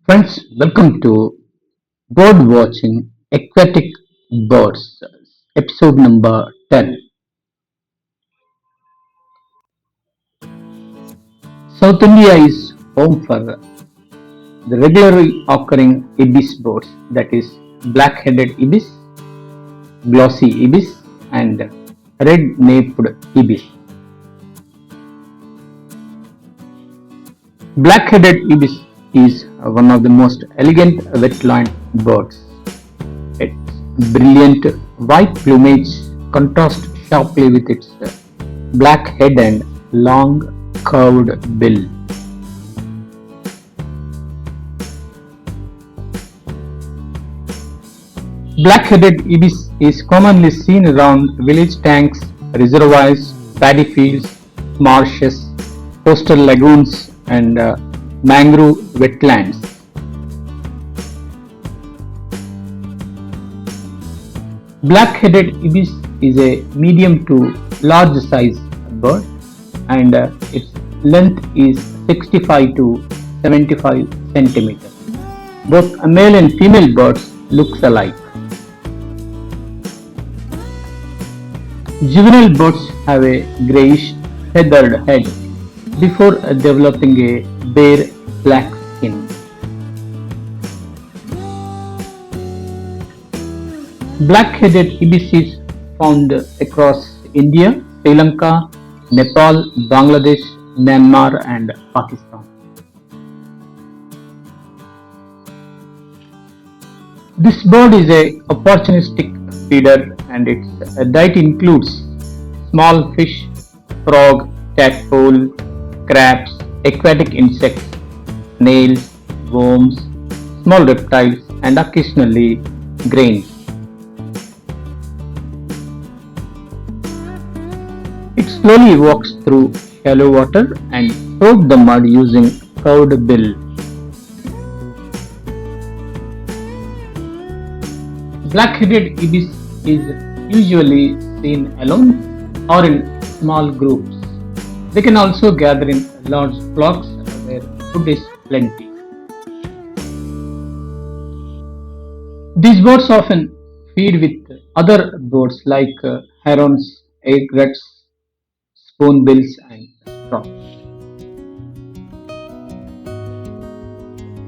Friends, welcome to Bird Watching Aquatic Birds, episode number 10. South India is home for the regularly occurring Ibis birds, that is, black headed Ibis, glossy Ibis, and red naped Ibis. Black headed Ibis is one of the most elegant wetland birds. Its brilliant white plumage contrasts sharply with its black head and long curved bill. Black-headed ibis is commonly seen around village tanks, reservoirs, paddy fields, marshes, coastal lagoons, and mangrove wetlands. Black-headed ibis is a medium to large size bird, and its length is 65 to 75 centimeters. Both male and female birds look alike. Juvenile birds have a greyish feathered head before developing a bare black skin. Black-headed ibis is found across India, Sri Lanka, Nepal, Bangladesh, Myanmar, and Pakistan. This bird is a opportunistic feeder, and its diet includes small fish, frog, tadpole, crabs, aquatic insects, snails, worms, small reptiles, and occasionally grains. It slowly walks through shallow water and soaks the mud using curved bill. Black-headed ibis is usually seen alone or in small groups. They can also gather in large flocks where food is plenty. These birds often feed with other birds like herons, egrets, spoonbills, and storks.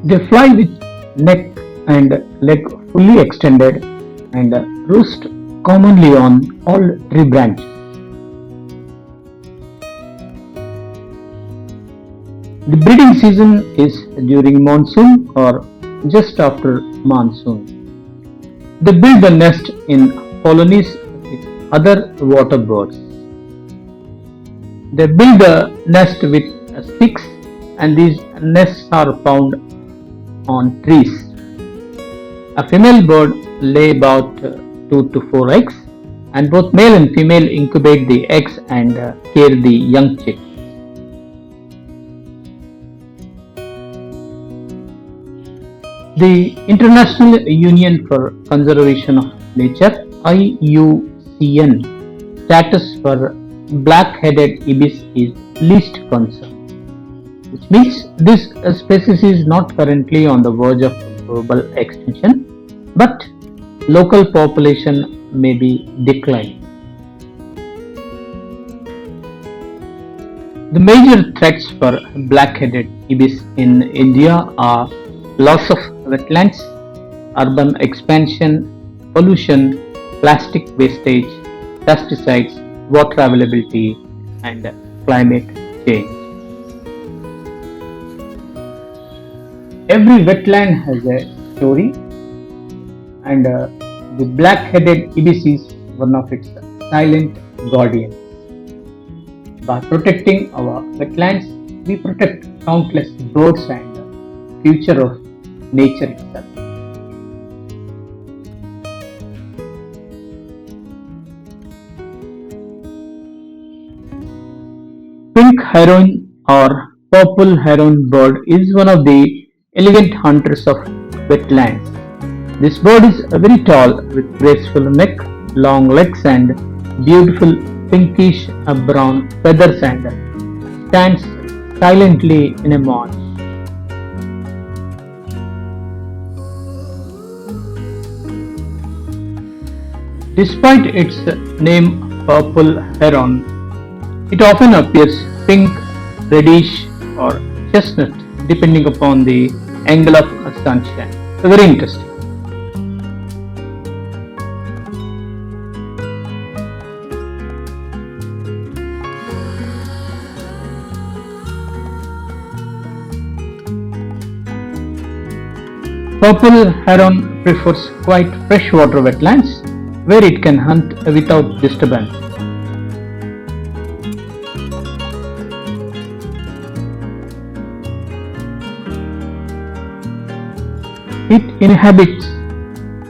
They fly with neck and leg fully extended and roost commonly on all tree branches. The breeding season is during monsoon or just after monsoon. They build the nest in colonies with other water birds. They build the nest with sticks, and these nests are found on trees. A female bird lay about 2 to 4 eggs, and both male and female incubate the eggs and carry the young chicks. The International Union for Conservation of Nature (IUCN) status for black-headed ibis is least concern, which means this species is not currently on the verge of global extinction, but local population may be declining. The major threats for black-headed ibis in India are loss of wetlands, urban expansion, pollution, plastic wastage, pesticides, water availability, and climate change. Every wetland has a story, and the black-headed ibis is one of its silent guardians. By protecting our wetlands, we protect countless birds and the future of nature itself. Pink heron or purple heron bird is one of the elegant hunters of wetlands. This bird is very tall with graceful neck, long legs, and beautiful pinkish brown feathers, and stands silently in a marsh. Despite its name purple heron, it often appears pink, reddish, or chestnut depending upon the angle of sunshine. So very interesting. Purple heron prefers quite freshwater wetlands where it can hunt without disturbance. It inhabits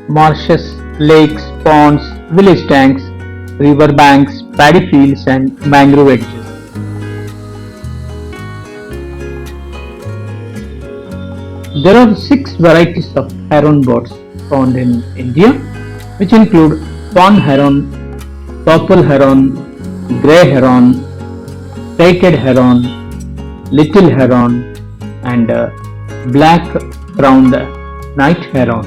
marshes, lakes, ponds, village tanks, river banks, paddy fields, and mangrove edges. There are six varieties of heron birds found in India, which include fawn heron, purple heron, grey heron, speckled heron, little heron, and black-crowned night heron.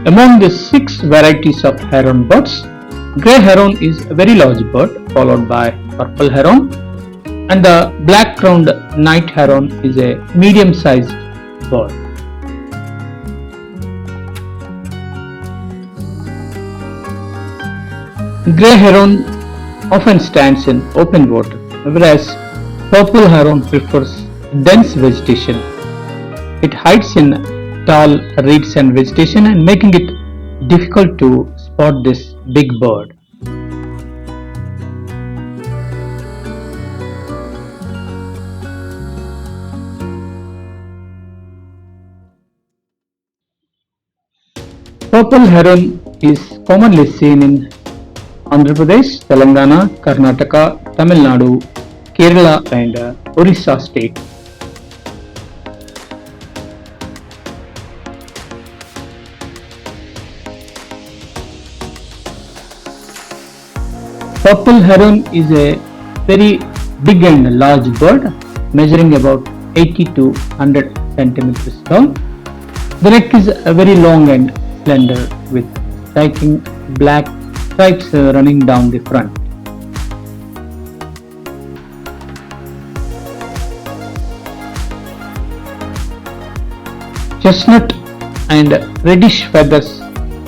Among the six varieties of heron birds, grey heron is a very large bird, followed by purple heron, and the black-crowned night heron is a medium-sized bird. Grey heron often stands in open water, whereas purple heron prefers dense vegetation. It hides in tall reeds and vegetation and making it difficult to spot this big bird. Purple heron is commonly seen in Andhra Pradesh, Telangana, Karnataka, Tamil Nadu, Kerala and Orissa states. Purple heron is a very big and large bird, measuring about 80 to 100 centimeters tall. The neck is very long and slender with striking black stripes running down the front. Chestnut and reddish feathers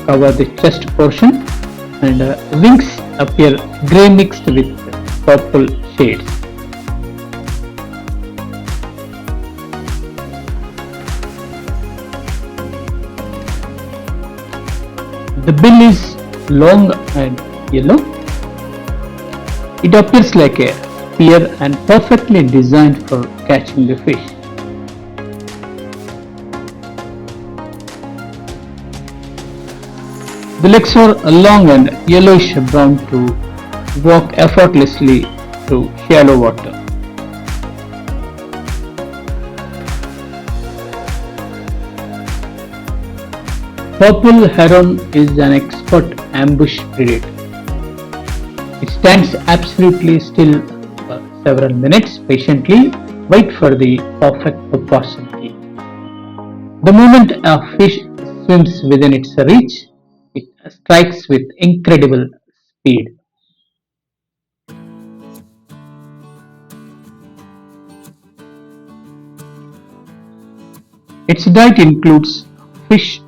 cover the chest portion and wings appear grey mixed with purple shades. The bill is long and yellow. It appears like a spear and perfectly designed for catching the fish. The legs are long and yellowish brown to walk effortlessly through shallow water. Purple heron is an expert ambush predator. It stands absolutely still for several minutes, patiently wait for the perfect opportunity. The moment a fish swims within its reach, it strikes with incredible speed. Its diet includes fish,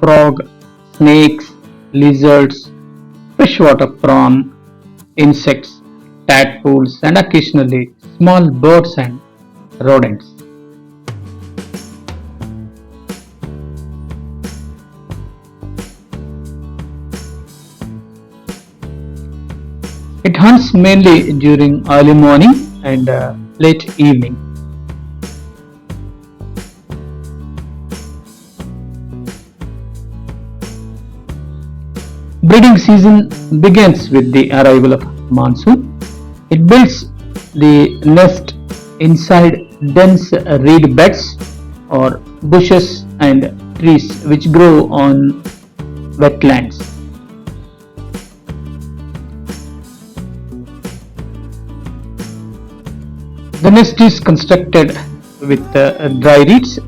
frog, snakes, lizards, freshwater prawn, insects, tadpoles, and occasionally small birds and rodents. It hunts mainly during early morning and late evening. Breeding season begins with the arrival of monsoon. It builds the nest inside dense reed beds or bushes and trees which grow on wetlands. The nest is constructed with dry reeds,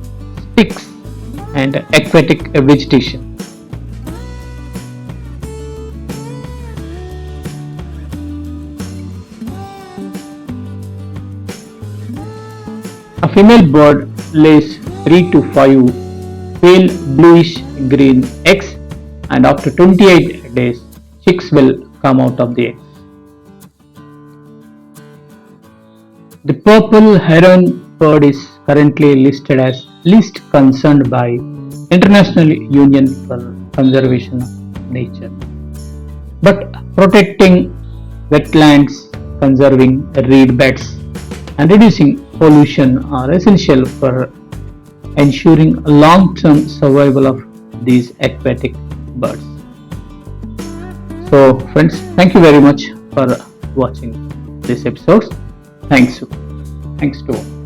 sticks, and aquatic vegetation. A female bird lays 3 to 5 pale bluish green eggs, and after 28 days chicks will come out of the eggs. The purple heron bird is currently listed as least concerned by International Union for Conservation of Nature. But protecting wetlands, conserving reed beds, and reducing pollution are essential for ensuring long-term survival of these aquatic birds. So friends, thank you very much for watching this episode. Thanks to all.